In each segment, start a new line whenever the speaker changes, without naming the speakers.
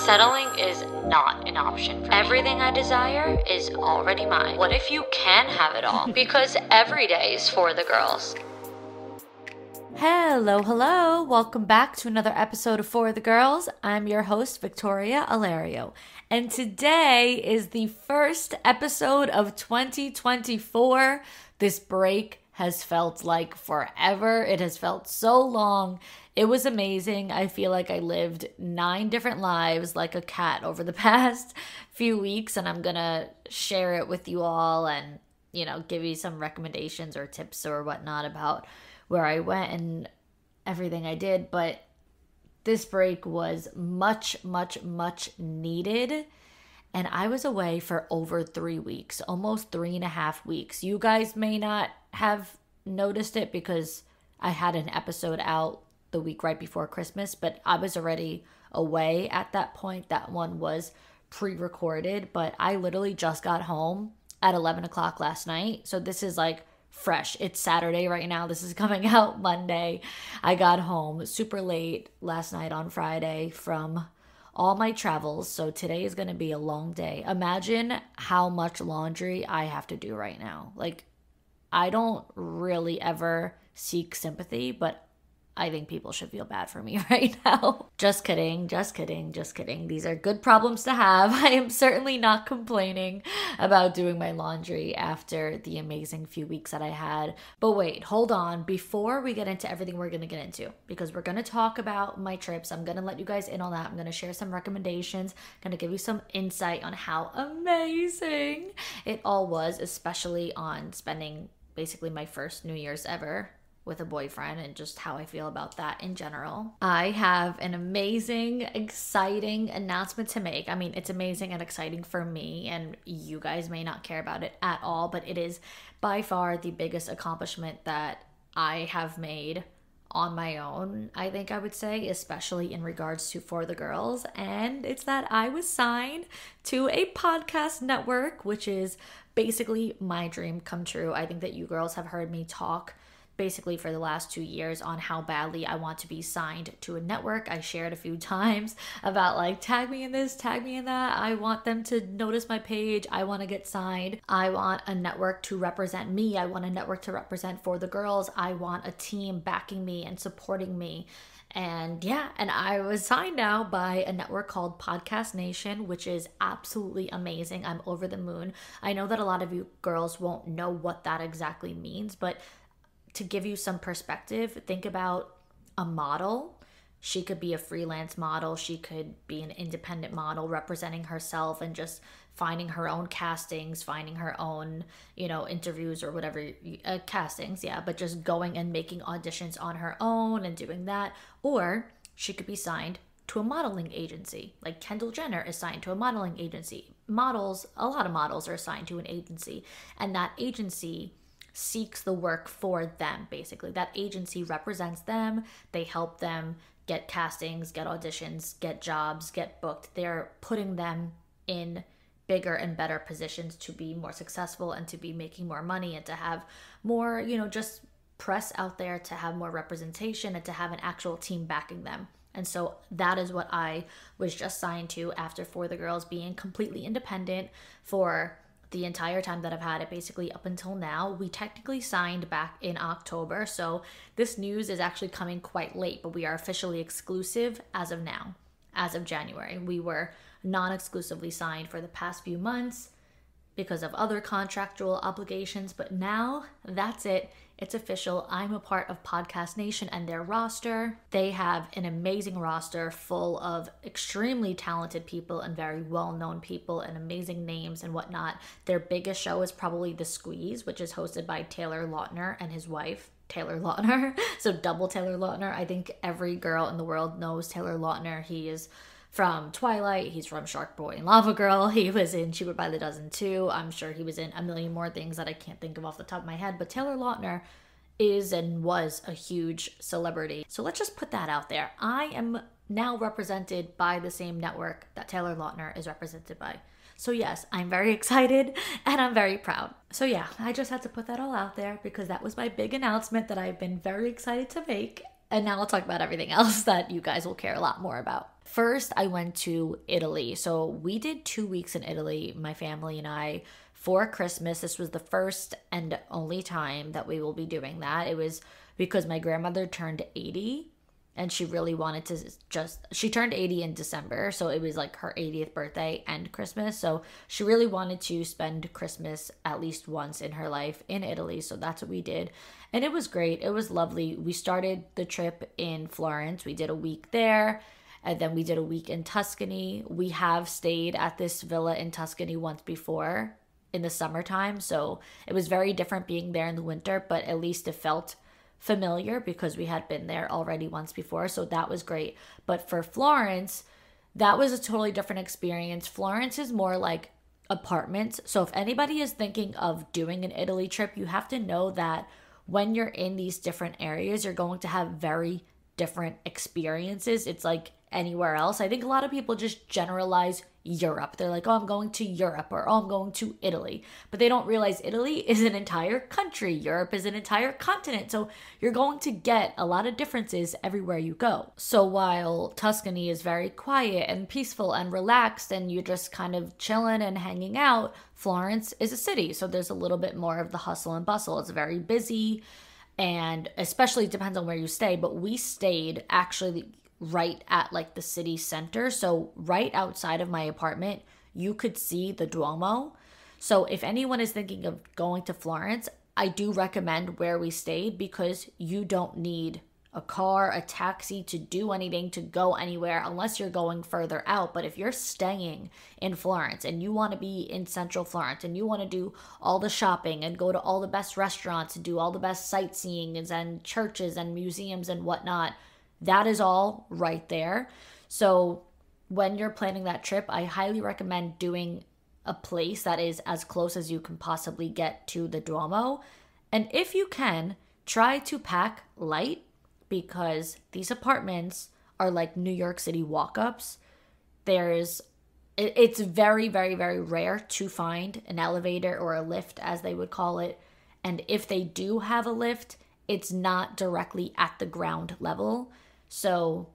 Settling is not an option for me. Everything I desire is already mine. What if you can have it all? Because every day is for the girls.
Hello. Welcome back to another episode of For the Girls. I'm your host, Victoria Alario. And today is the first episode of 2024. This break has felt like forever. It has felt so long. It was amazing. I feel like I lived 9 different lives like a cat over the past few weeks, and I'm gonna share it with you all and, give you some recommendations or tips or whatnot about where I went and everything I did. But this break was much needed. And I was away for over 3 weeks, almost 3.5 weeks. You guys may not have noticed it because I had an episode out the week right before Christmas, but I was already away at that point. That one was pre-recorded, but I literally just got home at 11 o'clock last night. So this is like fresh. It's Saturday right now. This is coming out Monday. I got home super late last night on Friday from all my travels. So today is going to be a long day. Imagine how much laundry I have to do right now. Like, I don't really ever seek sympathy, but I think people should feel bad for me right now. Just kidding. These are good problems to have. I am certainly not complaining about doing my laundry after the amazing few weeks that I had. But wait, hold on. Before we get into everything we're going to get into, because we're going to talk about my trips, I'm going to let you guys in on that. I'm going to share some recommendations, going to give you some insight on how amazing it all was, especially on spending basically my first New Year's ever with a boyfriend and just how I feel about that in general. I have an amazing, exciting announcement to make. I mean, it's amazing and exciting for me, and you guys may not care about it at all, but it is by far the biggest accomplishment that I have made on my own, I think I would say, especially in regards to For the Girls. And it's that I was signed to a podcast network, which is basically my dream come true. I think that you girls have heard me talk basically for the last 2 years on how badly I want to be signed to a network. I shared a few times about like, tag me in this, tag me in that. I want them to notice my page. I want to get signed. I want a network to represent me. I want a network to represent For the Girls. I want a team backing me and supporting me. And I was signed now by a network called Podcast Nation, which is absolutely amazing. I'm over the moon. I know that a lot of you girls won't know what that exactly means, but to give you some perspective, think about a model. She could be a freelance model. She could be an independent model representing herself and just finding her own castings, finding her own, interviews or whatever, castings, but just going and making auditions on her own and doing that. Or she could be signed to a modeling agency. Like Kendall Jenner is signed to a modeling agency. A lot of models are signed to an agency, and that agency seeks the work for them, basically. That agency represents them. They help them get castings, get auditions, get jobs, get booked. They're putting them in bigger and better positions to be more successful and to be making more money and to have more, just press out there, to have more representation and to have an actual team backing them. And so that is what I was just signed to after For the Girls being completely independent for the entire time that I've had it, basically up until now. We technically signed back in October, so this news is actually coming quite late, but we are officially exclusive as of now, as of January. We were non-exclusively signed for the past few months because of other contractual obligations, but now that's it. It's official. I'm a part of Podcast Nation and their roster. They have an amazing roster full of extremely talented people and very well-known people and amazing names and whatnot. Their biggest show is probably The Squeeze, which is hosted by Taylor Lautner and his wife, Taylor Lautner. So double Taylor Lautner. I think every girl in the world knows Taylor Lautner. He is from Twilight, he's from Shark Boy and Lava Girl, he was in Cheaper by the Dozen too. I'm sure he was in a million more things that I can't think of off the top of my head, but Taylor Lautner is and was a huge celebrity. So let's just put that out there. I am now represented by the same network that Taylor Lautner is represented by. So yes, I'm very excited and I'm very proud. So yeah, I just had to put that all out there because that was my big announcement that I've been very excited to make. And now I'll talk about everything else that you guys will care a lot more about. First, I went to Italy. So we did 2 weeks in Italy, my family and I, for Christmas. This was the first and only time that we will be doing that. It was because my grandmother turned 80 and she really wanted to she turned 80 in December. So it was like her 80th birthday and Christmas. So she really wanted to spend Christmas at least once in her life in Italy. So that's what we did. And it was great. It was lovely. We started the trip in Florence. We did a week there. And then we did a week in Tuscany. We have stayed at this villa in Tuscany once before in the summertime. So it was very different being there in the winter, but at least it felt familiar because we had been there already once before. So that was great. But for Florence, that was a totally different experience. Florence is more like apartments. So if anybody is thinking of doing an Italy trip, you have to know that when you're in these different areas, you're going to have very different experiences. It's like anywhere else. I think a lot of people just generalize Europe. They're like, oh, I'm going to Europe, or oh, I'm going to Italy. But they don't realize Italy is an entire country. Europe is an entire continent. So you're going to get a lot of differences everywhere you go. So while Tuscany is very quiet and peaceful and relaxed and you're just kind of chilling and hanging out, Florence is a city. So there's a little bit more of the hustle and bustle. It's very busy, and especially depends on where you stay. But we stayed actually right at like the city center. So right outside of my apartment, you could see the Duomo. So if anyone is thinking of going to Florence, I do recommend where we stayed because you don't need a car, a taxi to do anything, to go anywhere unless you're going further out. But if you're staying in Florence and you want to be in central Florence and you want to do all the shopping and go to all the best restaurants and do all the best sightseeing and churches and museums and whatnot, that is all right there. So when you're planning that trip, I highly recommend doing a place that is as close as you can possibly get to the Duomo. And if you can, try to pack light because these apartments are like New York City walk-ups. It's very, very, very rare to find an elevator or a lift, as they would call it. And if they do have a lift, it's not directly at the ground level. So,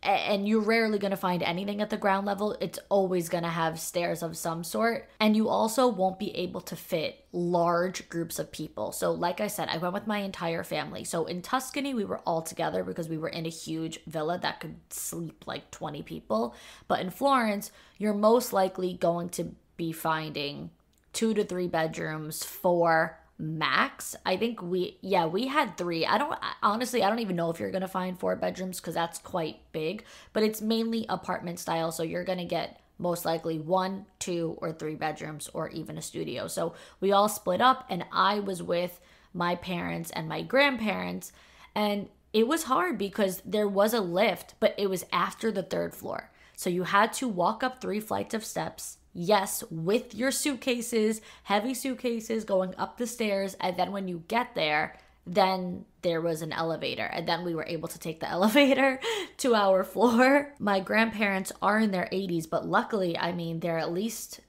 and you're rarely going to find anything at the ground level. It's always going to have stairs of some sort. And you also won't be able to fit large groups of people. So like I said, I went with my entire family. So in Tuscany, we were all together because we were in a huge villa that could sleep like 20 people. But in Florence, you're most likely going to be finding 2 to 3 bedrooms, 4 max. I think we had 3. I don't even know if you're gonna find 4 bedrooms because that's quite big, but it's mainly apartment style. So you're gonna get most likely 1, 2, or 3 bedrooms, or even a studio. So we all split up, and I was with my parents and my grandparents, and it was hard because there was a lift, but it was after the 3rd floor. So you had to walk up 3 flights of steps. Yes, with your suitcases, heavy suitcases, going up the stairs. And then when you get there, then there was an elevator. And then we were able to take the elevator to our floor. My grandparents are in their 80s, but luckily, I mean, they're at least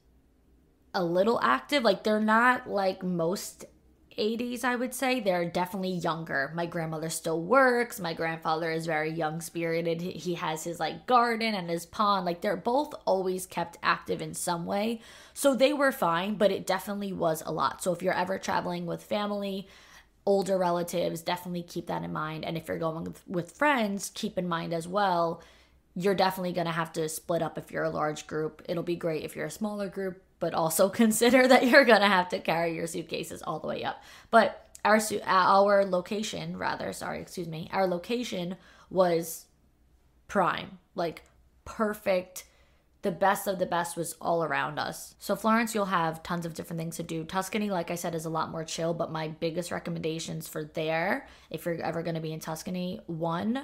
a little active. Like, they're not like most 80s, I would say. They're definitely younger. My grandmother still works. My grandfather is very young spirited. He has his like garden and his pond. Like, they're both always kept active in some way. So they were fine, but it definitely was a lot. So if you're ever traveling with family, older relatives, definitely keep that in mind. And if you're going with friends, keep in mind as well, you're definitely going to have to split up if you're a large group. It'll be great if you're a smaller group, but also consider that you're going to have to carry your suitcases all the way up. But our location was prime, like perfect. The best of the best was all around us. So Florence, you'll have tons of different things to do. Tuscany, like I said, is a lot more chill, but my biggest recommendations for there, if you're ever going to be in Tuscany, 1,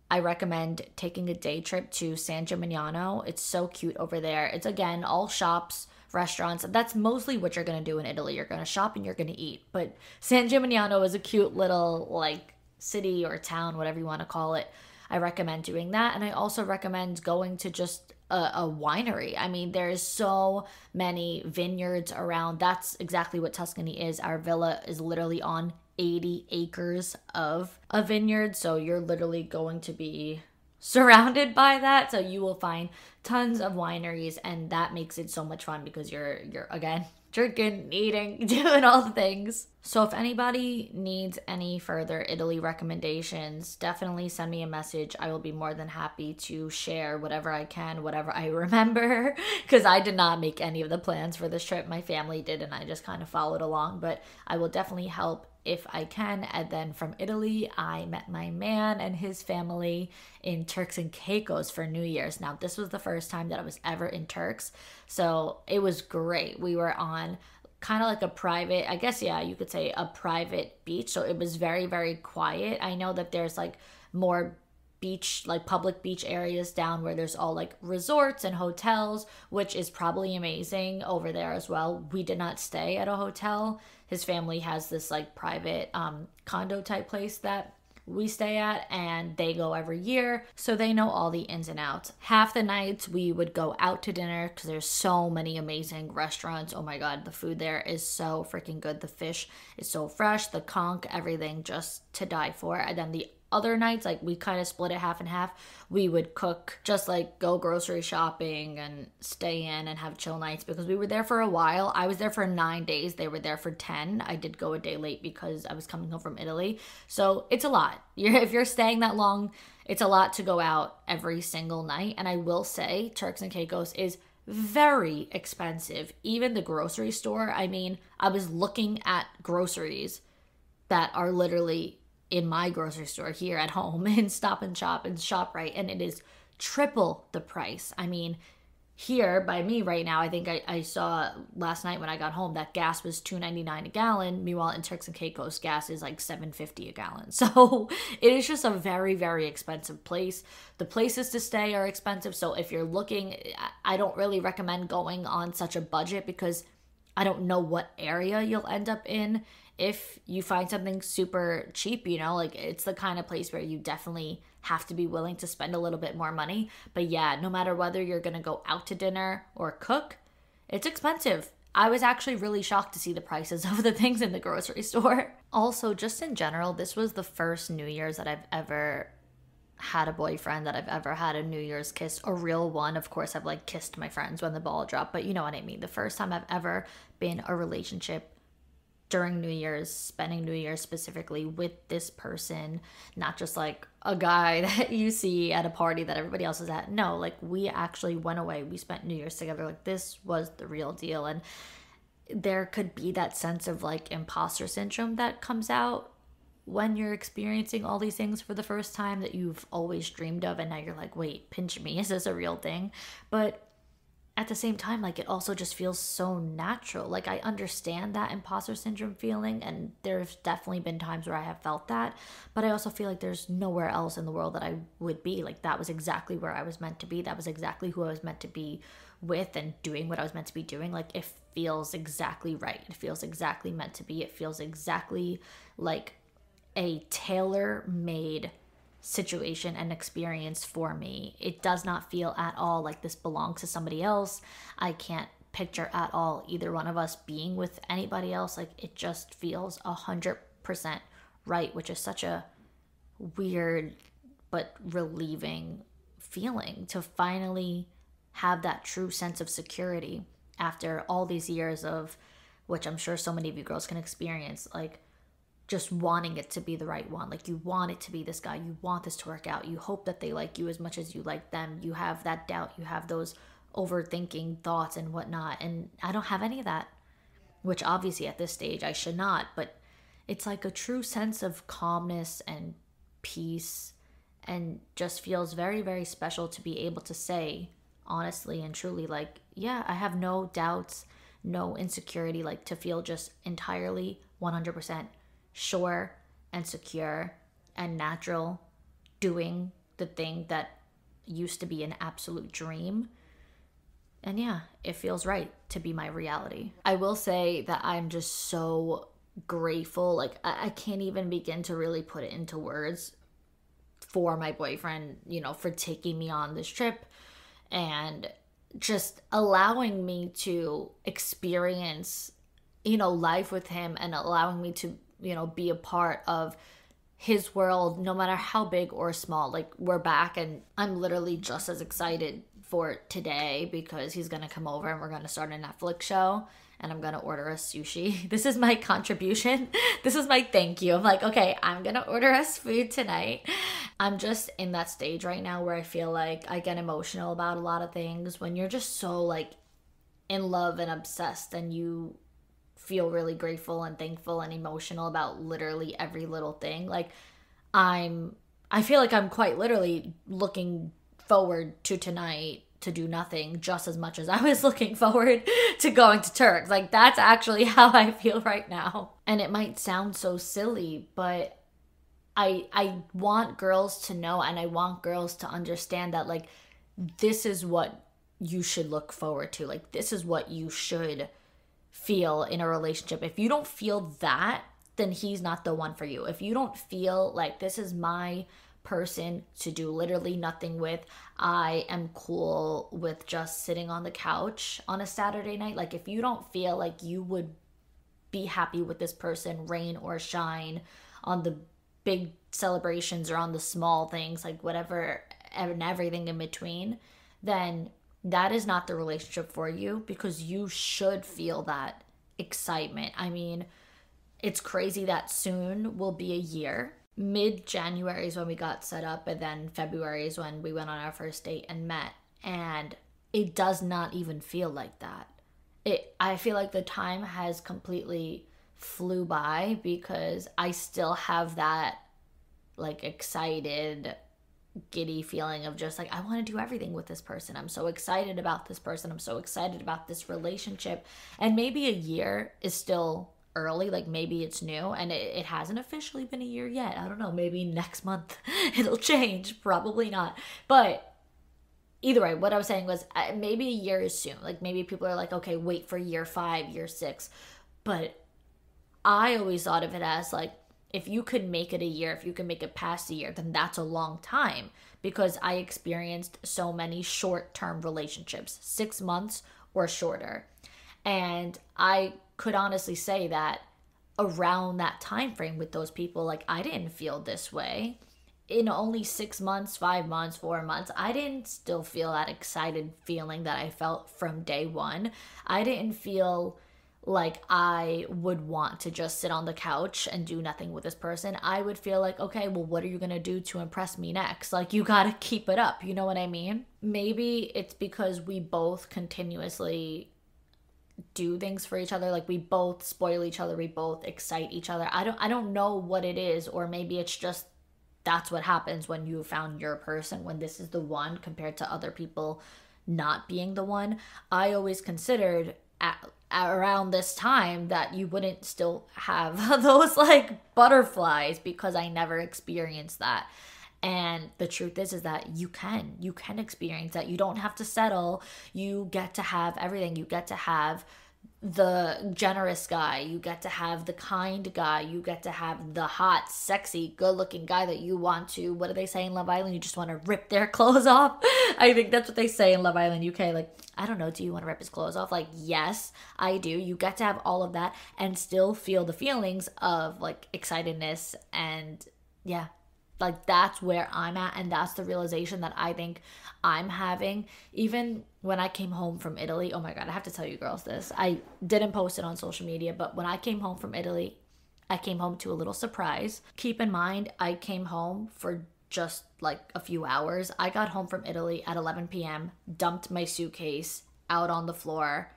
I recommend taking a day trip to San Gimignano. It's so cute over there. It's, again, all shops, restaurants. That's mostly what you're going to do in Italy. You're going to shop and you're going to eat. But San Gimignano is a cute little like city or town, whatever you want to call it. I recommend doing that. And I also recommend going to just a winery. I mean, there's so many vineyards around. That's exactly what Tuscany is. Our villa is literally on 80 acres of a vineyard. So you're literally going to be surrounded by that. So you will find tons of wineries, and that makes it so much fun because you're again drinking, eating, doing all the things. So if anybody needs any further Italy recommendations, definitely send me a message. I will be more than happy to share whatever I can, whatever I remember, because I did not make any of the plans for this trip. My family did, and I just kind of followed along, but I will definitely help if I can. And then from Italy, I met my man and his family in Turks and Caicos for New Year's. Now, this was the first time that I was ever in Turks, so it was great. We were on kind of like a private, I guess, yeah, you could say a private beach, so it was very, very quiet. I know that there's like more beach, like public beach areas down where there's all like resorts and hotels, which is probably amazing over there as well. We did not stay at a hotel. His family has this like private condo type place that we stay at, and they go every year, so they know all the ins and outs. Half the nights we would go out to dinner because there's so many amazing restaurants. Oh my god, the food there is so freaking good. The fish is so fresh, the conch, everything just to die for. And then the other nights, like, we kind of split it half and half. We would cook, just like go grocery shopping and stay in and have chill nights because we were there for a while. I was there for 9 days. They were there for 10. I did go a day late because I was coming home from Italy. So it's a lot. If you're staying that long, it's a lot to go out every single night. And I will say Turks and Caicos is very expensive. Even the grocery store. I mean, I was looking at groceries that are literally in my grocery store here at home in Stop and Shop and ShopRite, and it is triple the price. I mean, here by me right now, I think I saw last night when I got home that gas was $2.99 a gallon. Meanwhile, in Turks and Caicos, gas is like $7.50 a gallon. So it is just a very, very expensive place. The places to stay are expensive. So if you're looking, I don't really recommend going on such a budget because I don't know what area you'll end up in. If you find something super cheap, you know, like, it's the kind of place where you definitely have to be willing to spend a little bit more money. But yeah, no matter whether you're going to go out to dinner or cook, it's expensive. I was actually really shocked to see the prices of the things in the grocery store. Also, just in general, this was the first New Year's that I've ever had a boyfriend, that I've ever had a New Year's kiss, a real one. Of course, I've like kissed my friends when the ball dropped, but you know what I mean. The first time I've ever been in a relationship during New Year's, spending New Year's specifically with this person, not just like a guy that you see at a party that everybody else is at. No, like, we actually went away. We spent New Year's together. Like, this was the real deal. And there could be that sense of like imposter syndrome that comes out when you're experiencing all these things for the first time that you've always dreamed of, and now you're like, wait, pinch me, is this a real thing? But at the same time, like, it also just feels so natural. Like, I understand that imposter syndrome feeling, and there's definitely been times where I have felt that, but I also feel like there's nowhere else in the world that I would be. Like, that was exactly where I was meant to be. That was exactly who I was meant to be with, and doing what I was meant to be doing. Like, it feels exactly right. It feels exactly meant to be. It feels exactly like a tailor-made situation and experience for me. It does not feel at all like this belongs to somebody else. I can't picture at all either one of us being with anybody else. Like, it just feels 100% right, which is such a weird but relieving feeling to finally have that true sense of security after all these years of, which I'm sure so many of you girls can experience, like, just wanting it to be the right one. Like, you want it to be this guy. You want this to work out. You hope that they like you as much as you like them. You have that doubt. You have those overthinking thoughts and whatnot. And I don't have any of that, which obviously at this stage I should not. But it's like a true sense of calmness and peace, and just feels very, very special to be able to say honestly and truly, like, yeah, I have no doubts, no insecurity, like, to feel just entirely 100% sure and secure and natural, doing the thing that used to be an absolute dream. And yeah, it feels right to be my reality. I will say that I'm just so grateful. Like, I can't even begin to really put it into words for my boyfriend, you know, for taking me on this trip and just allowing me to experience, you know, life with him, and allowing me to be a part of his world, no matter how big or small. Like, we're back, and I'm literally just as excited for today because he's gonna come over and we're gonna start a Netflix show, and I'm gonna order us sushi. This is my contribution. This is my thank you. I'm like, okay, I'm gonna order us food tonight. I'm just in that stage right now where I feel like I get emotional about a lot of things when you're just so like in love and obsessed, and you feel really grateful and thankful and emotional about literally every little thing. Like, I feel like I'm quite literally looking forward to tonight to do nothing just as much as I was looking forward to going to Turks. Like, that's actually how I feel right now. And it might sound so silly, but I want girls to know, and I want girls to understand that, like, this is what you should look forward to. Like, this is what you should feel in a relationship. If you don't feel that, then he's not the one for you. If you don't feel like this is my person to do literally nothing with, I am cool with just sitting on the couch on a Saturday night. Like, if you don't feel like you would be happy with this person, rain or shine, on the big celebrations or on the small things, like whatever and everything in between, then that is not the relationship for you, because you should feel that excitement. I mean, it's crazy that soon will be a year. Mid-January is when we got set up, and then February is when we went on our first date and met. And it does not even feel like that. I feel like the time has completely flew by, because I still have that like excited, giddy feeling of just like, I want to do everything with this person. I'm so excited about this person. I'm so excited about this relationship. And maybe a year is still early, like maybe it's new, and it hasn't officially been a year yet. I don't know, maybe next month it'll change, probably not. But either way, what I was saying was maybe a year is soon. Like, maybe people are like, okay, wait for year 5, year 6. But I always thought of it as like, if you could make it a year, if you can make it past a year, then that's a long time, because I experienced so many short-term relationships, 6 months or shorter. And I could honestly say that around that time frame with those people, like, I didn't feel this way. In only 6 months, 5 months, 4 months, I didn't still feel that excited feeling that I felt from day one. I didn't feel like I would want to just sit on the couch and do nothing with this person. I would feel like, okay, well, what are you gonna do to impress me next? Like, you gotta keep it up, you know what I mean? Maybe it's because we both continuously do things for each other. Like, we both spoil each other, we both excite each other. I don't know what it is, or maybe it's just that's what happens when you found your person, when this is the one, compared to other people not being the one. I always considered around this time that you wouldn't still have those like butterflies, because I never experienced that. And the truth is that you can experience that. You don't have to settle. You get to have everything. You get to have the generous guy, you get to have the kind guy, you get to have the hot, sexy, good-looking guy that you want to, what do they say in Love Island? You just want to rip their clothes off. I think that's what they say in Love Island UK. Like, I don't know, do you want to rip his clothes off? Like, yes, I do. You get to have all of that and still feel the feelings of like excitedness, and yeah, like that's where I'm at, and that's the realization that I think I'm having. Even when I came home from Italy, oh my God, I have to tell you girls this. I didn't post it on social media, but when I came home from Italy, I came home to a little surprise. Keep in mind, I came home for just like a few hours. I got home from Italy at 11 p.m., dumped my suitcase out on the floor,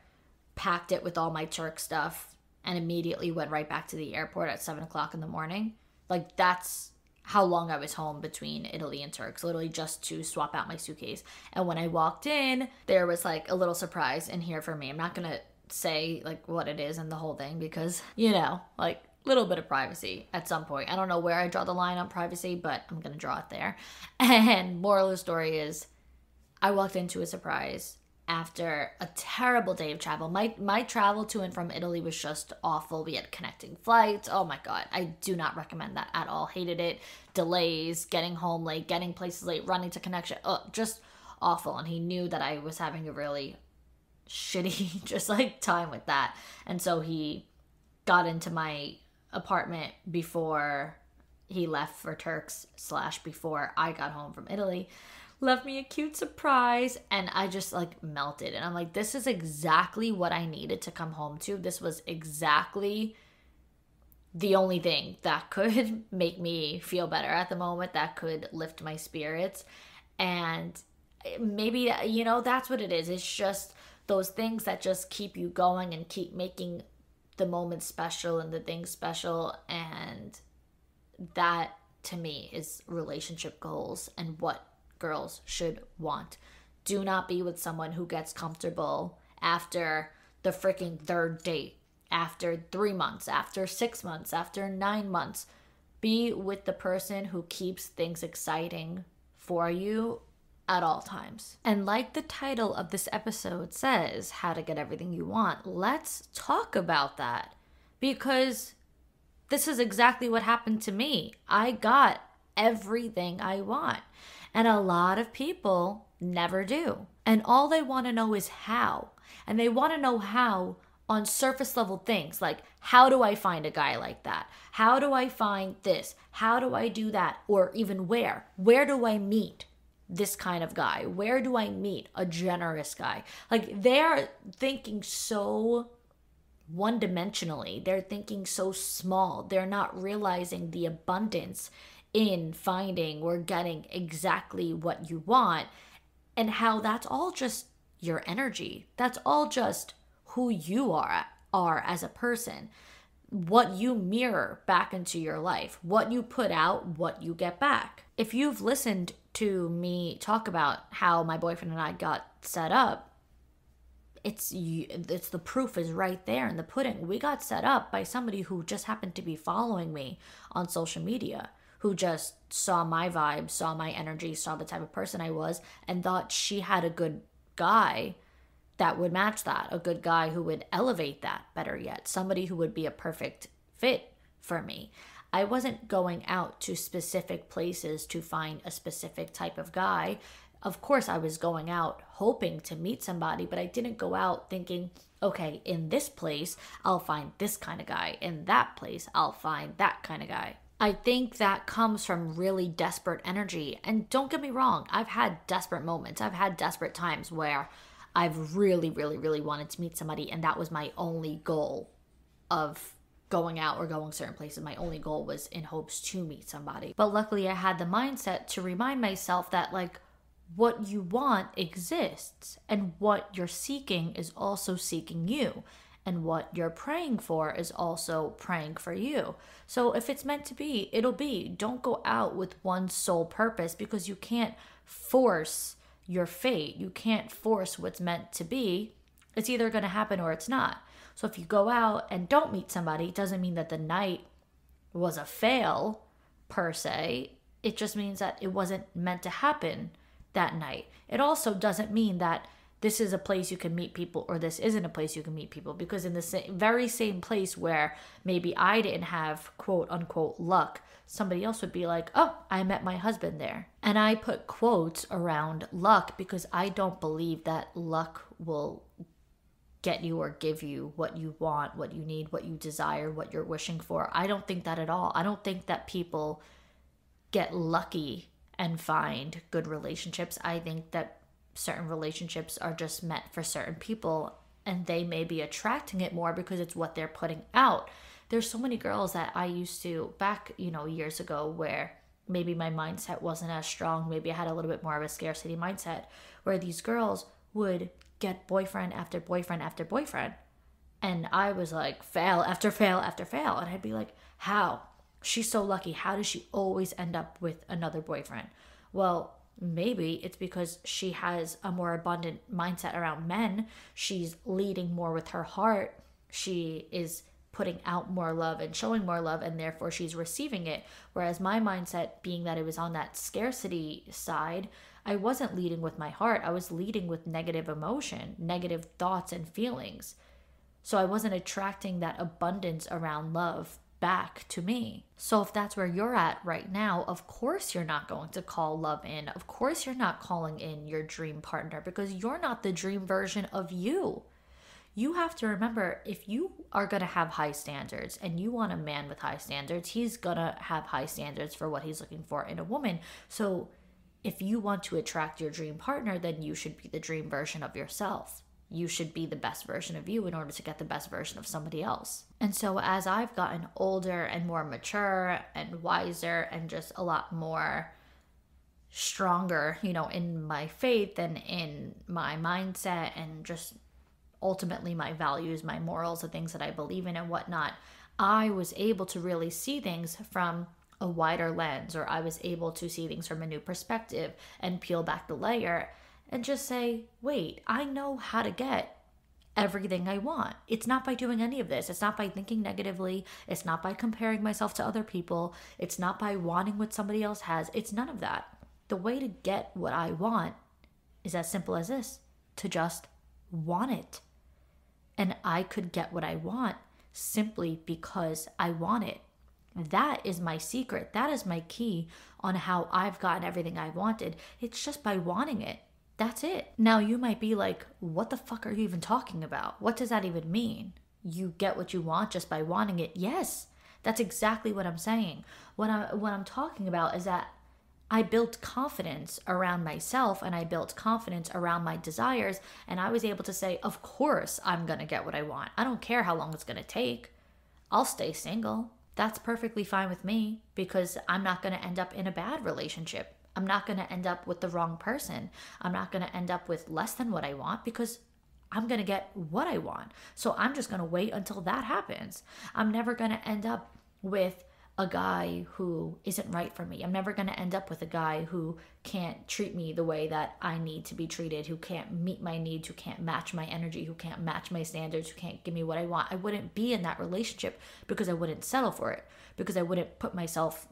packed it with all my Turk stuff, and immediately went right back to the airport at 7 o'clock in the morning. Like, that's how long I was home between Italy and Turks, literally just to swap out my suitcase. And when I walked in, there was like a little surprise in here for me. I'm not gonna say like what it is and the whole thing, because, you know, like little bit of privacy at some point. I don't know where I draw the line on privacy, but I'm gonna draw it there. And moral of the story is, I walked into a surprise after a terrible day of travel. My travel to and from Italy was just awful. We had connecting flights. Oh my God. I do not recommend that at all. Hated it. Delays, getting home late, getting places late, running to connection. Just awful. And he knew that I was having a really shitty just like time with that. And so he got into my apartment before he left for Turks / before I got home from Italy. Left me a cute surprise, and I just like melted. And I'm like, this is exactly what I needed to come home to. This was exactly the only thing that could make me feel better at the moment, that could lift my spirits. And maybe, you know, that's what it is. It's just those things that just keep you going and keep making the moment special and the things special. And that, to me, is relationship goals and what girls should want. Do not be with someone who gets comfortable after the freaking third date, after 3 months, after 6 months, after 9 months. Be with the person who keeps things exciting for you at all times. And like the title of this episode says, how to get everything you want, let's talk about that, because this is exactly what happened to me. I got everything I want. And a lot of people never do. And all they want to know is how. And they want to know how on surface level things, like, how do I find a guy like that? How do I find this? How do I do that? Or even where? Where do I meet this kind of guy? Where do I meet a generous guy? Like, they're thinking so one-dimensionally. They're thinking so small. They're not realizing the abundance in finding or getting exactly what you want, and how that's all just your energy. That's all just who you are as a person. What you mirror back into your life, what you put out, what you get back. If you've listened to me talk about how my boyfriend and I got set up, it's the proof is right there in the pudding. We got set up by somebody who just happened to be following me on social media, who just saw my vibe, saw my energy, saw the type of person I was, and thought she had a good guy that would match that, a good guy who would elevate that, better yet, somebody who would be a perfect fit for me. I wasn't going out to specific places to find a specific type of guy. Of course, I was going out hoping to meet somebody, but I didn't go out thinking, okay, in this place, I'll find this kind of guy. In that place, I'll find that kind of guy. I think that comes from really desperate energy. And don't get me wrong, I've had desperate moments. I've had desperate times where I've really, really, really wanted to meet somebody, and that was my only goal of going out or going certain places. My only goal was in hopes to meet somebody. But luckily, I had the mindset to remind myself that, like, what you want exists, and what you're seeking is also seeking you. And what you're praying for is also praying for you. So if it's meant to be, it'll be. Don't go out with one sole purpose, because you can't force your fate. You can't force what's meant to be. It's either going to happen or it's not. So if you go out and don't meet somebody, it doesn't mean that the night was a fail per se. It just means that it wasn't meant to happen that night. It also doesn't mean that this is a place you can meet people or this isn't a place you can meet people, because in the very same place where maybe I didn't have quote unquote luck, somebody else would be like, oh, I met my husband there. And I put quotes around luck because I don't believe that luck will get you or give you what you want, what you need, what you desire, what you're wishing for. I don't think that at all. I don't think that people get lucky and find good relationships. I think that certain relationships are just meant for certain people, and they may be attracting it more because it's what they're putting out. There's so many girls that I used to, back, years ago, where maybe my mindset wasn't as strong. Maybe I had a little bit more of a scarcity mindset, where these girls would get boyfriend after boyfriend after boyfriend. And I was like, fail after fail after fail. And I'd be like, how? She's so lucky. How does she always end up with another boyfriend? Well, maybe it's because she has a more abundant mindset around men. She's leading more with her heart. She is putting out more love and showing more love, and therefore she's receiving it. Whereas my mindset, being that it was on that scarcity side, I wasn't leading with my heart. I was leading with negative emotion, negative thoughts and feelings. So I wasn't attracting that abundance around love back to me. So if that's where you're at right now, of course you're not going to call love in. Of course you're not calling in your dream partner, because you're not the dream version of you. you have to remember, if you are going to have high standards and you want a man with high standards, he's going to have high standards for what he's looking for in a woman. So if you want to attract your dream partner, then you should be the dream version of yourself. You should be the best version of you in order to get the best version of somebody else. And so as I've gotten older and more mature and wiser and just a lot more stronger, in my faith and in my mindset and just ultimately my values, my morals, the things that I believe in and whatnot, I was able to really see things from a wider lens, or I was able to see things from a new perspective and peel back the layer and just say, wait, I know how to get everything I want. It's not by doing any of this. It's not by thinking negatively. It's not by comparing myself to other people. It's not by wanting what somebody else has. It's none of that. The way to get what I want is as simple as this, to just want it. And I could get what I want simply because I want it. That is my secret. That is my key on how I've gotten everything I wanted. It's just by wanting it. That's it. Now you might be like, what the fuck are you even talking about? What does that even mean? You get what you want just by wanting it? Yes, that's exactly what I'm saying. What I'm talking about is that I built confidence around myself and I built confidence around my desires, and I was able to say, of course I'm going to get what I want. I don't care how long it's going to take. I'll stay single. That's perfectly fine with me because I'm not going to end up in a bad relationship. I'm not going to end up with the wrong person. I'm not going to end up with less than what I want because I'm going to get what I want. So I'm just going to wait until that happens. I'm never going to end up with a guy who isn't right for me. I'm never going to end up with a guy who can't treat me the way that I need to be treated, who can't meet my needs, who can't match my energy, who can't match my standards, who can't give me what I want. I wouldn't be in that relationship because I wouldn't settle for it, because I wouldn't put myself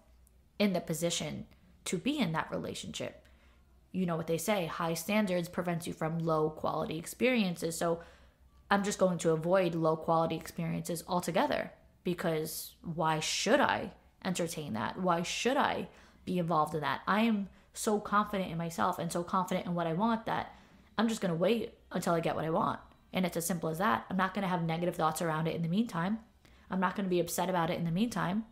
in the position to be in that relationship. You know what they say, high standards prevents you from low quality experiences. So I'm just going to avoid low quality experiences altogether, because why should I entertain that? Why should I be involved in that? I am so confident in myself and so confident in what I want that I'm just going to wait until I get what I want. And it's as simple as that. I'm not going to have negative thoughts around it in the meantime. I'm not going to be upset about it in the meantime.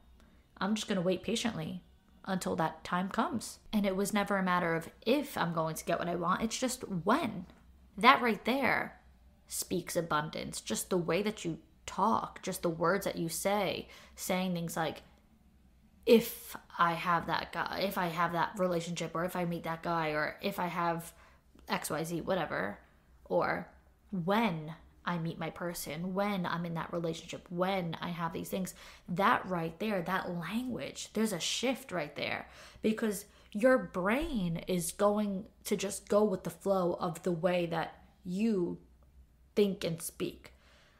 I'm just going to wait patiently until that time comes. And it was never a matter of if I'm going to get what I want. It's just when. That right there speaks abundance. Just the way that you talk, just the words that you say, saying things like, if I have that guy, if I have that relationship, or if I meet that guy, or if I have XYZ, whatever, or when I meet my person, when I'm in that relationship, when I have these things, that right there, that language, there's a shift right there, because your brain is going to just go with the flow of the way that you think and speak.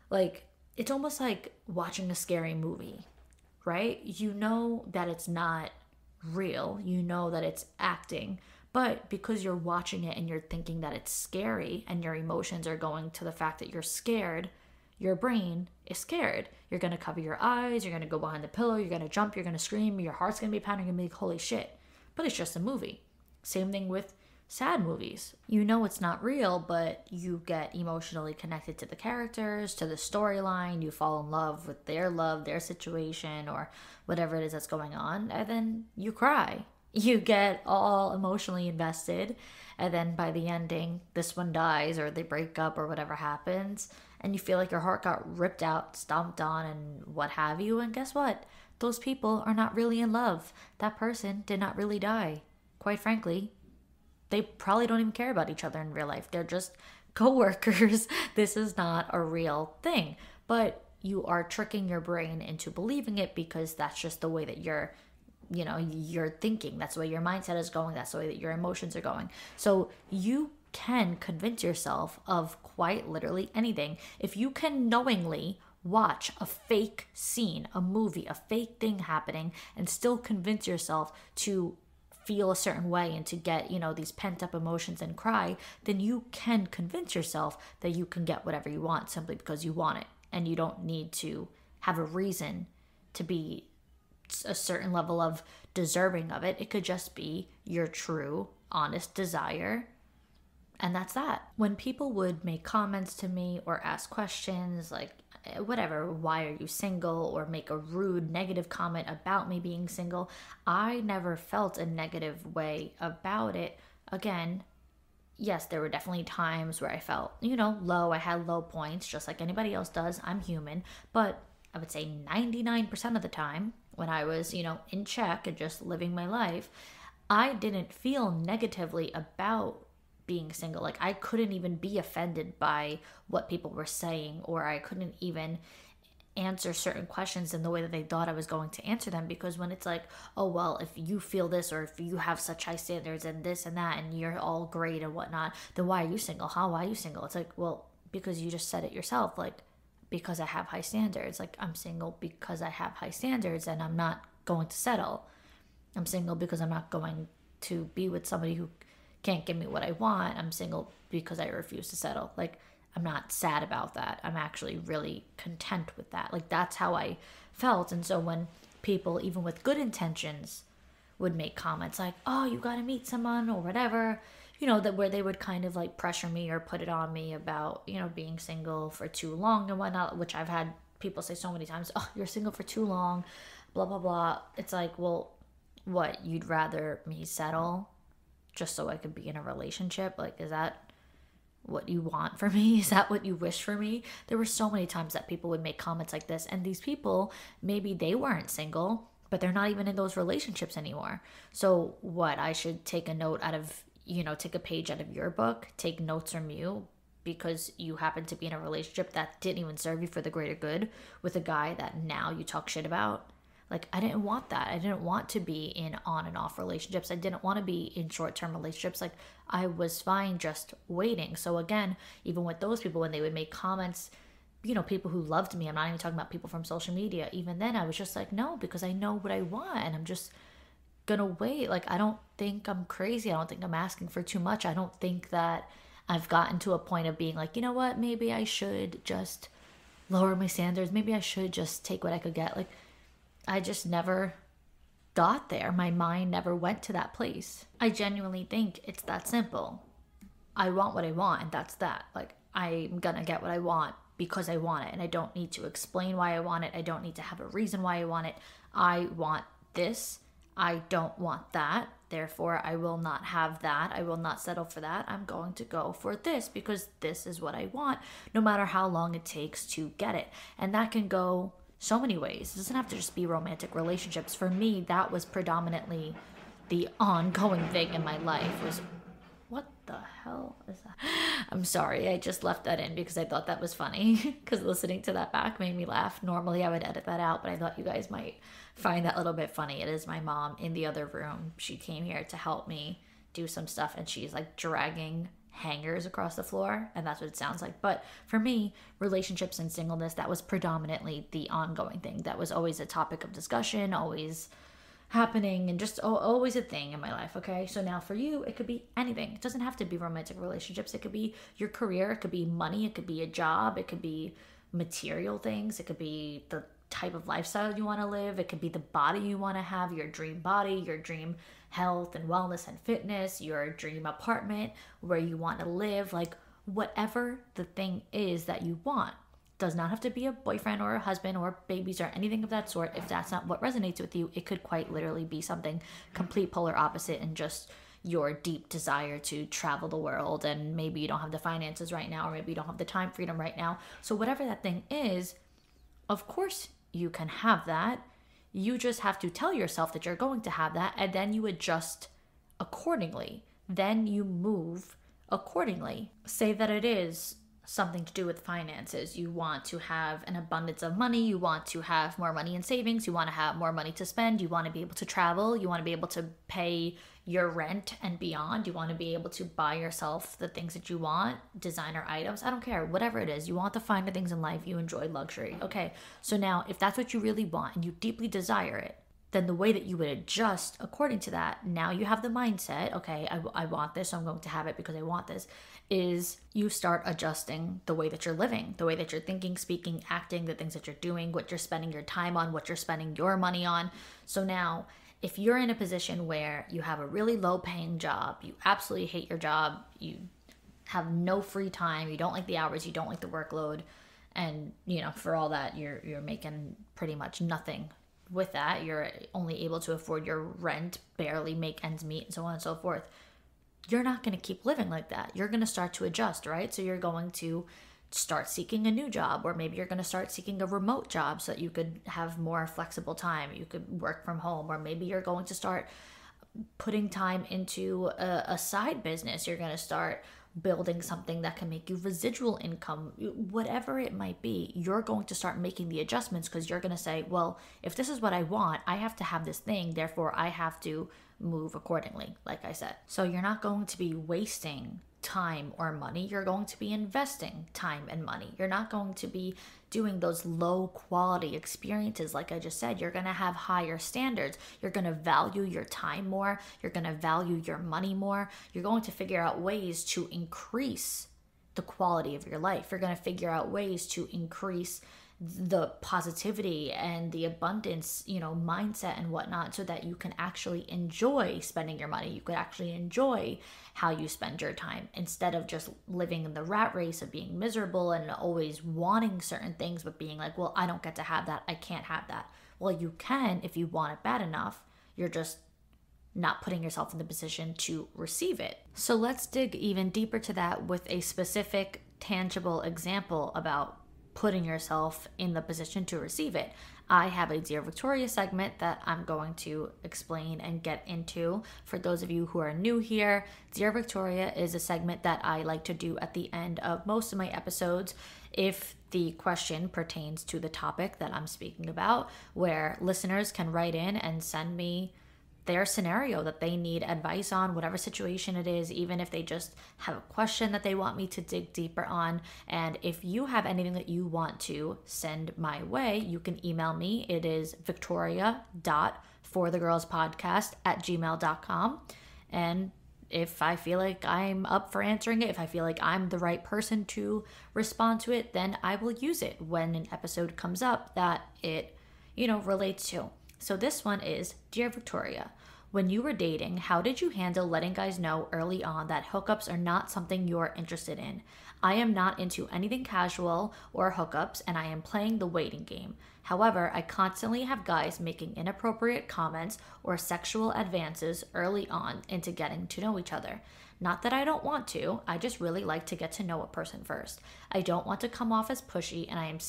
Like, it's almost like watching a scary movie, right? You know that it's not real. You know that it's acting. But because you're watching it and you're thinking that it's scary and your emotions are going to the fact that you're scared, your brain is scared. You're going to cover your eyes. You're going to go behind the pillow. You're going to jump. You're going to scream. Your heart's going to be pounding. You're going to be like, holy shit. But it's just a movie. Same thing with sad movies. You know it's not real, but you get emotionally connected to the characters, to the storyline. You fall in love with their love, their situation, or whatever it is that's going on. And then you cry. You get all emotionally invested. And then by the ending, this one dies or they break up or whatever happens. And you feel like your heart got ripped out, stomped on, and what have you. And guess what? Those people are not really in love. That person did not really die. Quite frankly, they probably don't even care about each other in real life. They're just coworkers. This is not a real thing. But you are tricking your brain into believing it because that's just the way that you're thinking. That's the way your mindset is going. That's the way that your emotions are going. So you can convince yourself of quite literally anything. If you can knowingly watch a fake scene, a movie, a fake thing happening, and still convince yourself to feel a certain way and to get, these pent up emotions and cry, then you can convince yourself that you can get whatever you want simply because you want it. And you don't need to have a reason to be a certain level of deserving of it. It could just be your true, honest desire. And that's that. When people would make comments to me or ask questions like, whatever, why are you single, or make a rude negative comment about me being single, I never felt a negative way about it. Again, yes, there were definitely times where I felt, low. I had low points just like anybody else does. I'm human. But I would say 99% of the time when I was, in check and just living my life, I didn't feel negatively about being single. Like, I couldn't even be offended by what people were saying, or I couldn't even answer certain questions in the way that they thought I was going to answer them. Because when it's like, oh, well, if you feel this, or if you have such high standards and this and that, and you're all great and whatnot, then why are you single? Why are you single? It's like, well, because you just said it yourself. Like, because I have high standards. Like, I'm single because I have high standards and I'm not going to settle. I'm single because I'm not going to be with somebody who can't give me what I want. I'm single because I refuse to settle. Like, I'm not sad about that. I'm actually really content with that. Like, that's how I felt. And so when people, even with good intentions, would make comments like, oh, you got to meet someone or whatever, that where they would kind of like pressure me or put it on me about, being single for too long and whatnot, which I've had people say so many times, oh, you're single for too long, blah, blah, blah. It's like, well, what, you'd rather me settle just so I could be in a relationship? Like, is that what you want for me? Is that what you wish for me? There were so many times that people would make comments like this, and these people, maybe they weren't single, but they're not even in those relationships anymore. So what, I should take a note out of, take a page out of your book, take notes from you because you happen to be in a relationship that didn't even serve you for the greater good with a guy that now you talk shit about? Like, I didn't want that. I didn't want to be in on and off relationships. I didn't want to be in short-term relationships. Like, I was fine just waiting. So again, even with those people, when they would make comments, people who loved me, I'm not even talking about people from social media. Even then, I was just like, no, because I know what I want and I'm just gonna wait. Like, I don't think I'm crazy. I don't think I'm asking for too much. I don't think that I've gotten to a point of being like, you know what, maybe I should just lower my standards. Maybe I should just take what I could get. Like, I just never got there. My mind never went to that place. I genuinely think it's that simple. I want what I want, and that's that. Like, I'm gonna get what I want because I want it, and I don't need to explain why I want it. I don't need to have a reason why I want it. I want this. I don't want that. Therefore, I will not have that. I will not settle for that. I'm going to go for this because this is what I want, no matter how long it takes to get it. And that can go so many ways. It doesn't have to just be romantic relationships. For me, that was predominantly the ongoing thing in my life. Was, what the hell is that? I'm sorry, I just left that in because I thought that was funny because listening to that back made me laugh. Normally I would edit that out, but I thought you guys might find that a little bit funny. It is my mom in the other room. She came here to help me do some stuff and she's like dragging hangers across the floor, and that's what it sounds like. But for me, relationships and singleness, that was predominantly the ongoing thing. That was always a topic of discussion, always happening, and just always a thing in my life. Okay, so now for you, it could be anything. It doesn't have to be romantic relationships. It could be your career, it could be money, it could be a job, it could be material things, it could be the type of lifestyle you want to live, it could be the body you want to have, your dream body, your dream health and wellness and fitness, your dream apartment where you want to live. Like, whatever the thing is that you want. Does not have to be a boyfriend or a husband or babies or anything of that sort. If that's not what resonates with you, it could quite literally be something complete polar opposite, and just your deep desire to travel the world, and maybe you don't have the finances right now, or maybe you don't have the time freedom right now. So whatever that thing is, of course you can have that. You just have to tell yourself that you're going to have that, and then you adjust accordingly. Then you move accordingly. Say that it is something to do with finances. You want to have an abundance of money. You want to have more money in savings. You want to have more money to spend. You want to be able to travel. You want to be able to pay your rent and beyond. You want to be able to buy yourself the things that you want, designer items. I don't care, whatever it is. You want the finer things in life. You enjoy luxury. Okay, so now if that's what you really want and you deeply desire it, then the way that you would adjust according to that, now you have the mindset, okay, I want this, so I'm going to have it because I want this, is you start adjusting the way that you're living, the way that you're thinking, speaking, acting, the things that you're doing, what you're spending your time on, what you're spending your money on. So now, if you're in a position where you have a really low paying job, you absolutely hate your job, you have no free time, you don't like the hours, you don't like the workload, and for all that you're making pretty much nothing with that. You're only able to afford your rent, barely make ends meet, and so on and so forth. You're not going to keep living like that. You're going to start to adjust, right? So you're going to start seeking a new job, or maybe you're going to start seeking a remote job so that you could have more flexible time. You could work from home, or maybe you're going to start putting time into a side business. You're going to start building something that can make you residual income. Whatever it might be, you're going to start making the adjustments, because you're going to say, well, if this is what I want, I have to have this thing, therefore I have to move accordingly, like I said. So you're not going to be wasting time or money. You're going to be investing time and money. You're not going to be doing those low quality experiences. Like I just said, you're going to have higher standards. You're going to value your time more. You're going to value your money more. You're going to figure out ways to increase the quality of your life. You're going to figure out ways to increase the positivity and the abundance, mindset and whatnot, so that you can actually enjoy spending your money. You could actually enjoy how you spend your time, instead of just living in the rat race of being miserable and always wanting certain things, but being like, well, I don't get to have that. I can't have that. Well, you can if you want it bad enough. You're just not putting yourself in the position to receive it. So let's dig even deeper to that with a specific, tangible example about putting yourself in the position to receive it. I have a Dear Victoria segment that I'm going to explain and get into. For those of you who are new here, Dear Victoria is a segment that I like to do at the end of most of my episodes if the question pertains to the topic that I'm speaking about, where listeners can write in and send me their scenario that they need advice on, whatever situation it is, even if they just have a question that they want me to dig deeper on. And if you have anything that you want to send my way, you can email me. It is victoria.forthegirlspodcast@gmail.com. And if I feel like I'm up for answering it, if I feel like I'm the right person to respond to it, then I will use it when an episode comes up that it, relates to. So this one is, Dear Victoria, when you were dating, how did you handle letting guys know early on that hookups are not something you're interested in? I am not into anything casual or hookups, and I am playing the waiting game. However, I constantly have guys making inappropriate comments or sexual advances early on into getting to know each other. Not that I don't want to, I just really like to get to know a person first. I don't want to come off as pushy, and I am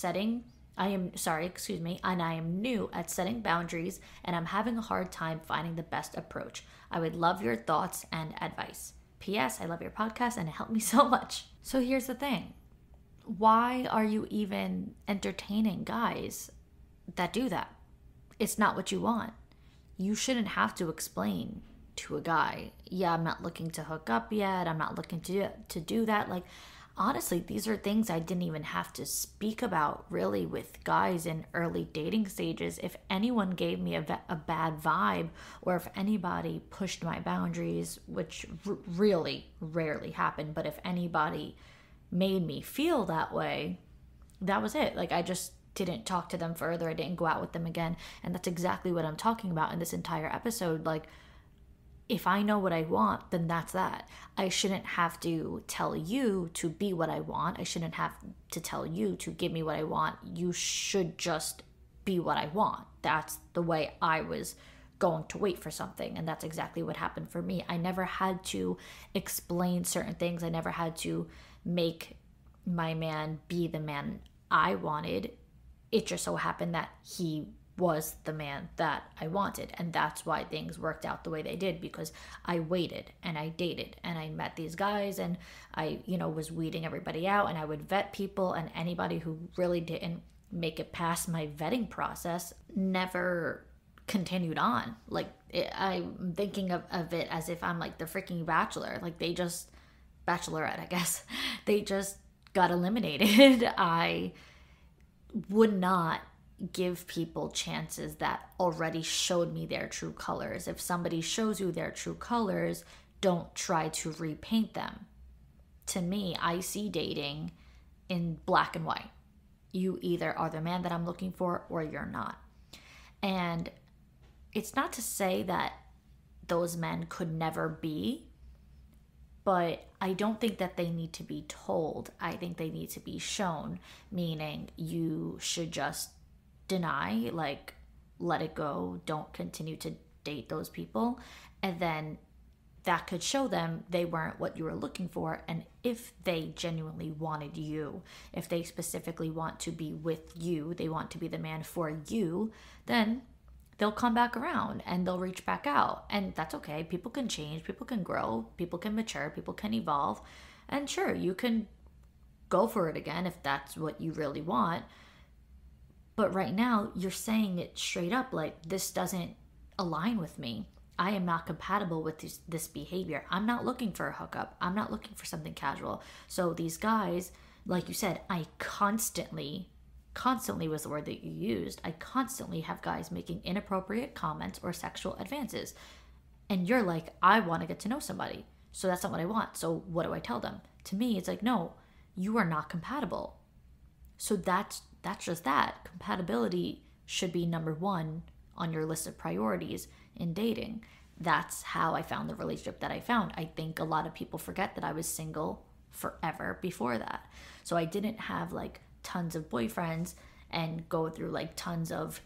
new at setting boundaries, and I'm having a hard time finding the best approach. I would love your thoughts and advice. P.S. I love your podcast and it helped me so much. So here's the thing. Why are you even entertaining guys that do that? It's not what you want. You shouldn't have to explain to a guy, yeah, I'm not looking to hook up yet. I'm not looking to do that. Like, honestly, these are things I didn't even have to speak about really with guys in early dating stages. If anyone gave me a bad vibe, or if anybody pushed my boundaries, which really rarely happened, but if anybody made me feel that way, that was it. Like, I just didn't talk to them further. I didn't go out with them again. And that's exactly what I'm talking about in this entire episode. Like, if I know what I want, then that's that. I shouldn't have to tell you to be what I want. I shouldn't have to tell you to give me what I want. You should just be what I want. That's the way I was going to wait for something. And that's exactly what happened for me. I never had to explain certain things. I never had to make my man be the man I wanted. It just so happened that he was the man that I wanted, and that's why things worked out the way they did, because I waited and I dated and I met these guys, and I was weeding everybody out, and I would vet people, and anybody who really didn't make it past my vetting process never continued on. Like, I'm thinking of it as if I'm like the freaking Bachelor. Like, Bachelorette, I guess, they just got eliminated. I would not give people chances that already showed me their true colors. If somebody shows you their true colors, don't try to repaint them. To me, I see dating in black and white. You either are the man that I'm looking for or you're not. And it's not to say that those men could never be But I don't think that they need to be told. I think they need to be shown, meaning you should just deny, like, let it go, don't continue to date those people. And then that could show them they weren't what you were looking for. And if they genuinely wanted you, if they specifically want to be with you, they want to be the man for you, then they'll come back around and they'll reach back out. And that's okay. People can change, people can grow, people can mature, people can evolve. And sure, you can go for it again if that's what you really want. But right now, you're saying it straight up, like, this doesn't align with me. I am not compatible with this behavior. I'm not looking for a hookup. I'm not looking for something casual. So these guys, like you said, I constantly was the word that you used. I constantly have guys making inappropriate comments or sexual advances. And you're like, I want to get to know somebody. So that's not what I want. So what do I tell them? To me, it's like, no, you are not compatible. So that's just that. Compatibility should be number one on your list of priorities in dating. That's how I found the relationship that I found. I think a lot of people forget that I was single forever before that. So I didn't have like tons of boyfriends and go through like tons of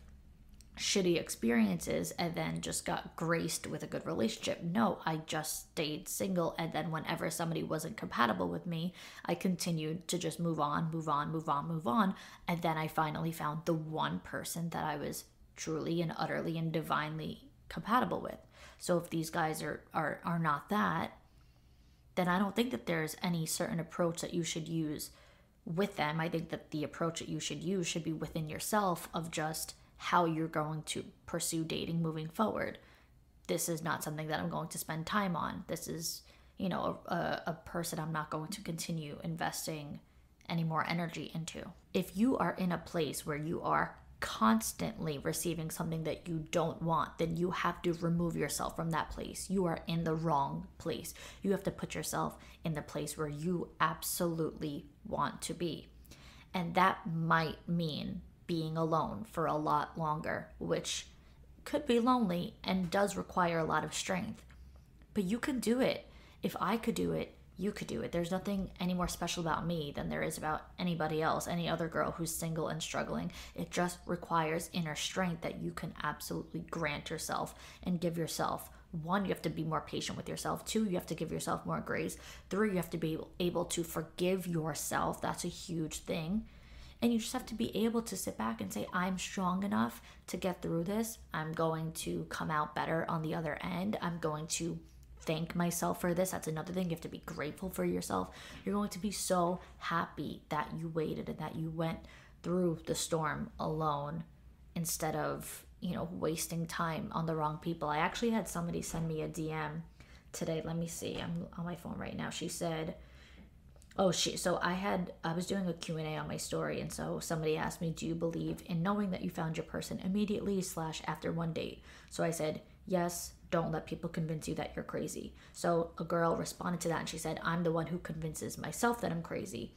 shitty experiences and then just got graced with a good relationship. No, I just stayed single, and then whenever somebody wasn't compatible with me, I continued to just move on, and then I finally found the one person that I was truly and utterly and divinely compatible with. So if these guys are not that, then I don't think that there's any certain approach that you should use with them. I think that the approach that you should use should be within yourself, of just how you're going to pursue dating moving forward. This is not something that I'm going to spend time on. This is, a person I'm not going to continue investing any more energy into. If you are in a place where you are constantly receiving something that you don't want, then you have to remove yourself from that place. You are in the wrong place. You have to put yourself in the place where you absolutely want to be. And that might mean being alone for a lot longer, which could be lonely and does require a lot of strength. But you can do it. If I could do it, you could do it. There's nothing any more special about me than there is about anybody else, any other girl who's single and struggling. It just requires inner strength that you can absolutely grant yourself and give yourself. 1, you have to be more patient with yourself. 2, you have to give yourself more grace. 3, you have to be able to forgive yourself. That's a huge thing. And you just have to be able to sit back and say, I'm strong enough to get through this. I'm going to come out better on the other end. I'm going to thank myself for this. That's another thing. You have to be grateful for yourself. You're going to be so happy that you waited and that you went through the storm alone instead of, wasting time on the wrong people. I actually had somebody send me a DM today. Let me see. I'm on my phone right now. She said, I was doing a Q&A on my story, and so somebody asked me, do you believe in knowing that you found your person immediately / after one date? So I said, yes, don't let people convince you that you're crazy. So a girl responded to that and she said, I'm the one who convinces myself that I'm crazy.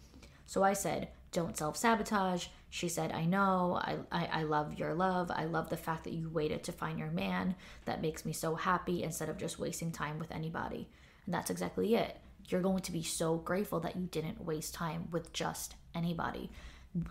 So I said, don't self-sabotage. She said, I know, I love your love. I love the fact that you waited to find your man. That makes me so happy, instead of just wasting time with anybody. And that's exactly it. You're going to be so grateful that you didn't waste time with just anybody.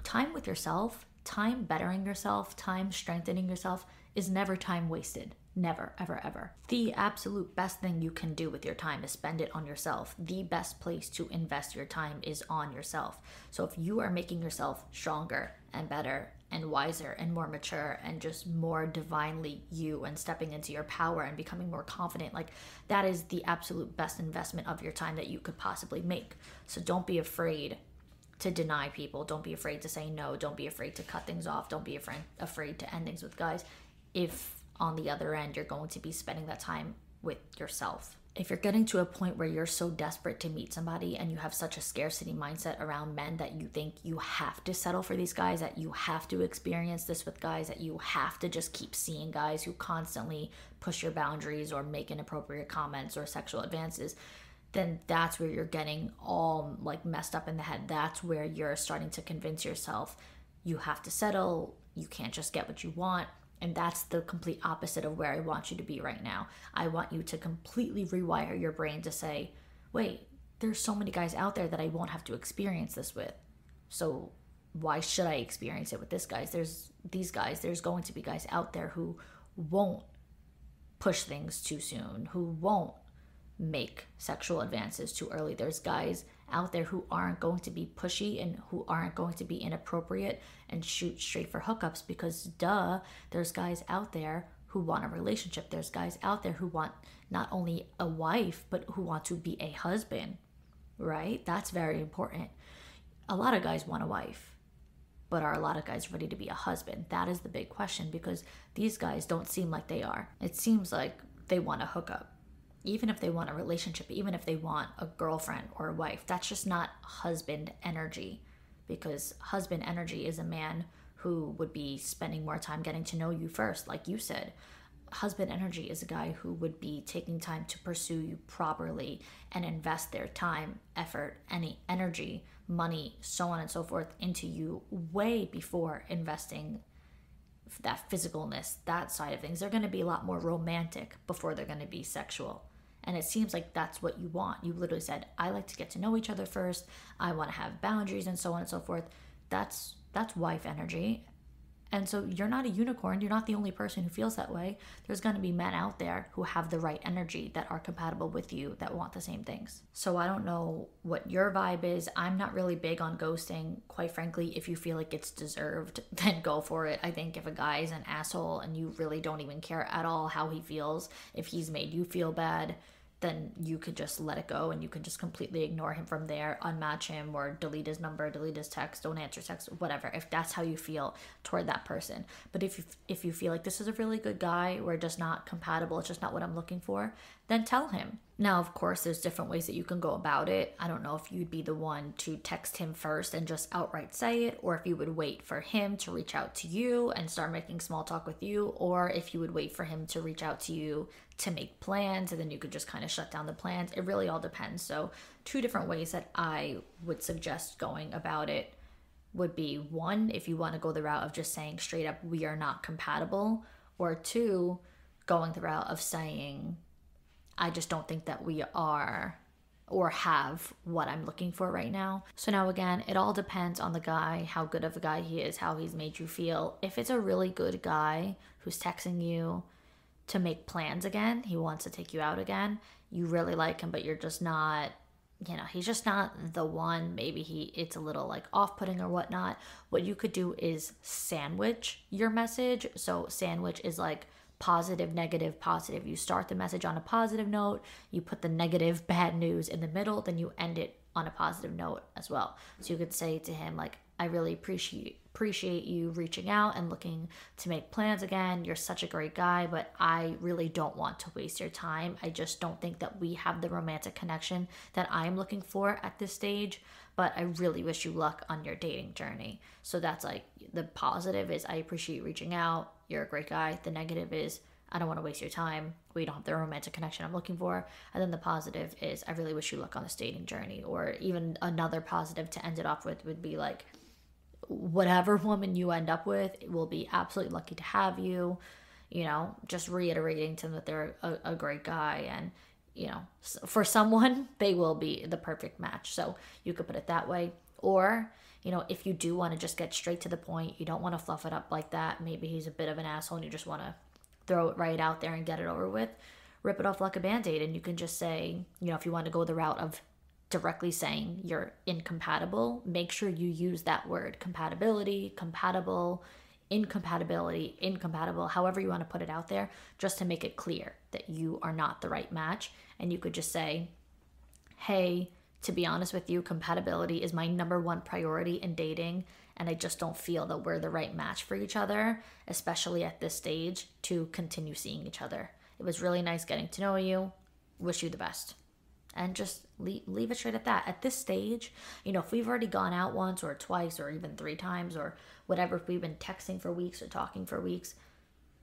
Time with yourself, time bettering yourself, time strengthening yourself is never time wasted. Never, ever, ever. The absolute best thing you can do with your time is spend it on yourself. The best place to invest your time is on yourself. So if you are making yourself stronger and better and wiser and more mature and just more divinely you, and stepping into your power and becoming more confident, like, that is the absolute best investment of your time that you could possibly make. So don't be afraid to deny people. Don't be afraid to say no. Don't be afraid to cut things off. Don't be afraid to end things with guys, if on the other end you're going to be spending that time with yourself. If you're getting to a point where you're so desperate to meet somebody and you have such a scarcity mindset around men that you think you have to settle for these guys, that you have to experience this with guys, that you have to just keep seeing guys who constantly push your boundaries or make inappropriate comments or sexual advances, then that's where you're getting all like messed up in the head. That's where you're starting to convince yourself you have to settle, you can't just get what you want. And that's the complete opposite of where I want you to be right now. I want you to completely rewire your brain to say, wait, there's so many guys out there that I won't have to experience this with. So why should I experience it with this guy? There's going to be guys out there who won't push things too soon, who won't make sexual advances too early. There's guys out there who aren't going to be pushy and who aren't going to be inappropriate and shoot straight for hookups, because there's guys out there who want a relationship. There's guys out there who want not only a wife, but who want to be a husband, right? That's very important. A lot of guys want a wife, but are a lot of guys ready to be a husband? That is the big question, because these guys don't seem like they are. It seems like they want a hookup. Even if they want a relationship, even if they want a girlfriend or a wife, that's just not husband energy, because husband energy is a man who would be spending more time getting to know you first, like you said. Husband energy is a guy who would be taking time to pursue you properly and invest their time, effort, any energy, money, so on and so forth into you way before investing that physicalness, that side of things. They're going to be a lot more romantic before they're going to be sexual. And it seems like that's what you want. You literally said, I like to get to know each other first. I want to have boundaries and so on and so forth. That's wife energy. And so you're not a unicorn. You're not the only person who feels that way. There's going to be men out there who have the right energy, that are compatible with you, that want the same things. So I don't know what your vibe is. I'm not really big on ghosting. Quite frankly, if you feel like it's deserved, then go for it. I think if a guy is an asshole and you really don't even care at all how he feels, if he's made you feel bad, then you could just let it go and you can just completely ignore him from there, unmatch him, or delete his number, delete his text, don't answer text, whatever, if that's how you feel toward that person. But if you feel like this is a really good guy, we're just not compatible, it's just not what I'm looking for, then tell him. Now, of course, there's different ways that you can go about it. I don't know if you'd be the one to text him first and just outright say it, or if you would wait for him to reach out to you and start making small talk with you, or if you would wait for him to reach out to you to make plans and then you could just kind of shut down the plans. It really all depends. So 2 different ways that I would suggest going about it would be, 1, if you want to go the route of just saying straight up, we are not compatible, or 2, going the route of saying, I just don't think that we are or have what I'm looking for right now. So now again, it all depends on the guy, how good of a guy he is, how he's made you feel. If it's a really good guy who's texting you to make plans again, he wants to take you out again, you really like him, but you're just not, he's just not the one, maybe it's a little like off-putting or whatnot, what you could do is sandwich your message. So sandwich is like positive, negative, positive. You start the message on a positive note, you put the negative, bad news in the middle, then you end it on a positive note as well. So you could say to him, like, I really appreciate you reaching out and looking to make plans again. You're such a great guy, but I really don't want to waste your time. I just don't think that we have the romantic connection that I'm looking for at this stage, but I really wish you luck on your dating journey. So that's like, the positive is, I appreciate you reaching out. You're a great guy. The negative is, I don't want to waste your time. We don't have the romantic connection I'm looking for. And then the positive is, I really wish you luck on this dating journey. Or even another positive to end it off with would be like, whatever woman you end up with will be absolutely lucky to have you, just reiterating to them that they're a great guy, and for someone they will be the perfect match. So you could put it that way. Or if you do want to just get straight to the point, you don't want to fluff it up like that, maybe he's a bit of an asshole and you just want to throw it right out there and get it over with, rip it off like a band-aid. And you can just say, if you want to go the route of directly saying you're incompatible, make sure you use that word, compatibility, compatible, incompatible, however you want to put it out there, just to make it clear that you are not the right match. And you could just say, hey, to be honest with you, compatibility is my number 1 priority in dating, and I just don't feel that we're the right match for each other, especially at this stage, to continue seeing each other. It was really nice getting to know you. Wish you the best. And just leave it straight at that. At this stage, if we've already gone out once or twice or even 3 times or whatever, if we've been texting for weeks or talking for weeks,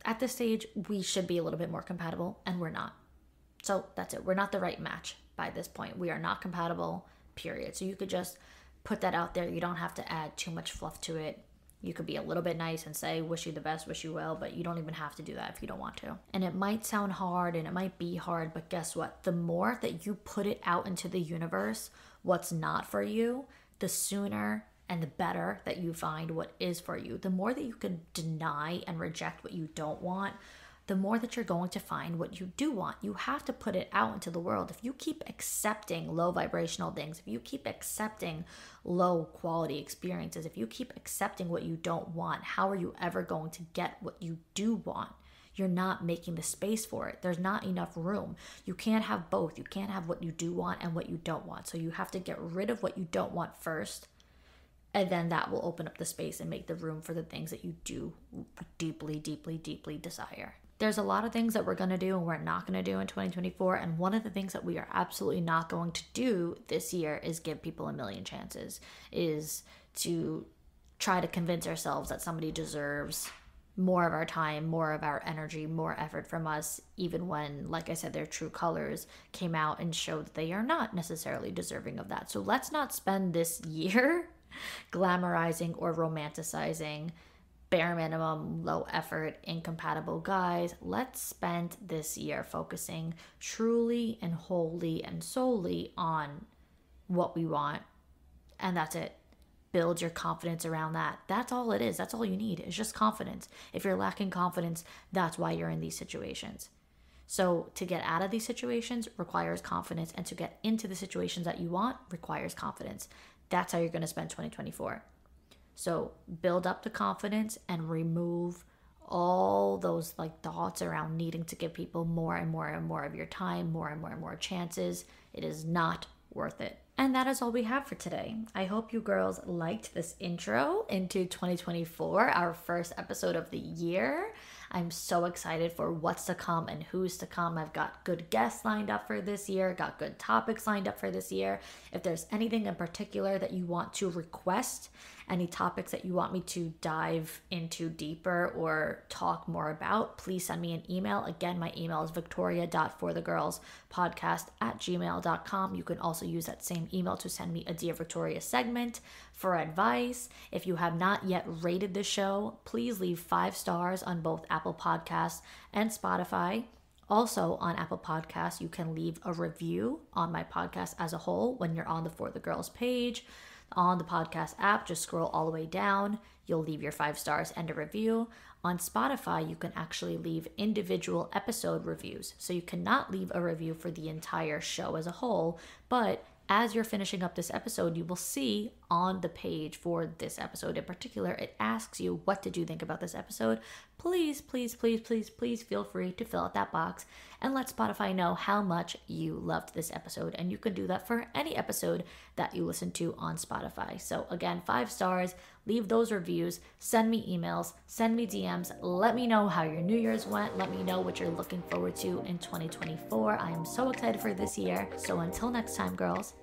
at this stage, we should be a little bit more compatible, and we're not. So that's it. We're not the right match by this point. We are not compatible, period. So you could just put that out there. You don't have to add too much fluff to it. You could be a little bit nice and say, wish you the best, wish you well, but you don't even have to do that if you don't want to. And it might sound hard and it might be hard, but guess what? The more that you put it out into the universe, what's not for you, the sooner and the better that you find what is for you. The more that you can deny and reject what you don't want, the more that you're going to find what you do want. You have to put it out into the world. If you keep accepting low vibrational things, if you keep accepting low quality experiences, if you keep accepting what you don't want, how are you ever going to get what you do want? You're not making the space for it. There's not enough room. You can't have both. You can't have what you do want and what you don't want. So you have to get rid of what you don't want first, and then that will open up the space and make the room for the things that you do deeply, deeply, deeply desire. There's a lot of things that we're going to do and we're not going to do in 2024. And one of the things that we are absolutely not going to do this year is give people a million chances, is to try to convince ourselves that somebody deserves more of our time, more of our energy, more effort from us, even when, like I said, their true colors came out and showed that they are not necessarily deserving of that. So let's not spend this year glamorizing or romanticizing bare minimum, low effort, incompatible guys. Let's spend this year focusing truly and wholly and solely on what we want. And that's it. Build your confidence around that. That's all it is. That's all you need. It's just confidence. If you're lacking confidence, that's why you're in these situations. So to get out of these situations requires confidence, and to get into the situations that you want requires confidence. That's how you're going to spend 2024. So build up the confidence and remove all those thoughts around needing to give people more and more and more of your time, more and more and more chances. It is not worth it. And that is all we have for today. I hope you girls liked this intro into 2024, our first episode of the year. I'm so excited for what's to come and who's to come. I've got good guests lined up for this year, got good topics lined up for this year. If there's anything in particular that you want to request, any topics that you want me to dive into deeper or talk more about, please send me an email. Again, my email is victoria.forthegirlspodcast@gmail.com. You can also use that same email to send me a Dear Victoria segment for advice. If you have not yet rated the show, please leave 5 stars on both Apple Podcasts and Spotify. Also on Apple Podcasts, you can leave a review on my podcast as a whole when you're on the For the Girls page. On the podcast app, just scroll all the way down. You'll leave your 5 stars and a review. On Spotify, you can actually leave individual episode reviews. So you cannot leave a review for the entire show as a whole, but as you're finishing up this episode, you will see on the page for this episode in particular, it asks you, what did you think about this episode? Please, please, please, please, please feel free to fill out that box and let Spotify know how much you loved this episode. And you can do that for any episode that you listen to on Spotify. So again, 5 stars, leave those reviews, send me emails, send me DMs, let me know how your New Year's went. Let me know what you're looking forward to in 2024. I am so excited for this year. So until next time, girls,